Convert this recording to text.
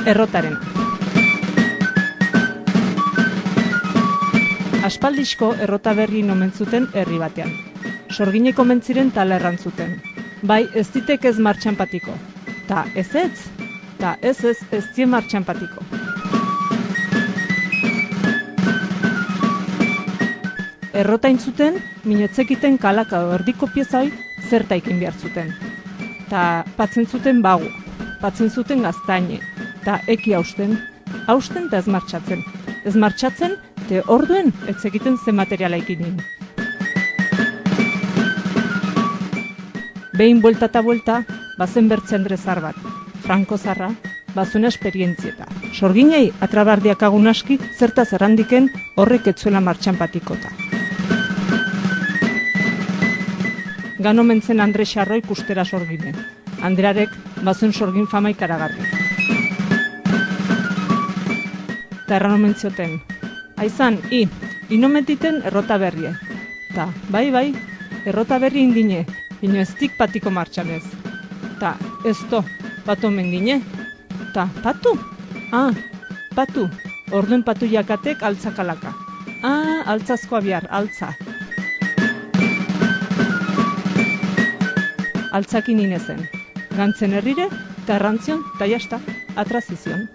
Errotaren. Aspaldizko errota berri omen zuten herri batean. Sorginek omen ziren tala errantzuten. Bai, ez ditek ez martxan patiko. Ta ez, ta ez dien martxan patiko. Errotain zuten, minotzekiten kalaka erdiko piezai zertaikin behar zuten. Ta patzen zuten bagu, patzen zuten gaztaine, ta eki hausten ta ez martxatzen. Ez martxatzen, te orduen ez egiten ze materialaikin din. Behin buelta eta buelta, bazen Bertze Andrezar bat, Franko zarra, bazuen esperientzieta. Sorginei atrabardiak agun aski, zertaz errandiken horrek etzuela martxan patikota. Gano mentzen Andre Xarroi ikustera Sorgine. Andrearek bazuen Sorgin fama ikaragarri. Ta erran omen zioten, aizan, inometiten errota berrie. Ta, bai, errota berri indine, ino ez dik patiko martxanez. Ta, ez to, patu omen dine. Ta, patu? Patu. Orduen patu jakatek altzakalaka. Altzazkoa bihar, altza. Altzakin inezen. Gantzen herrire, ta errantzion, ta jasta, atrazizion.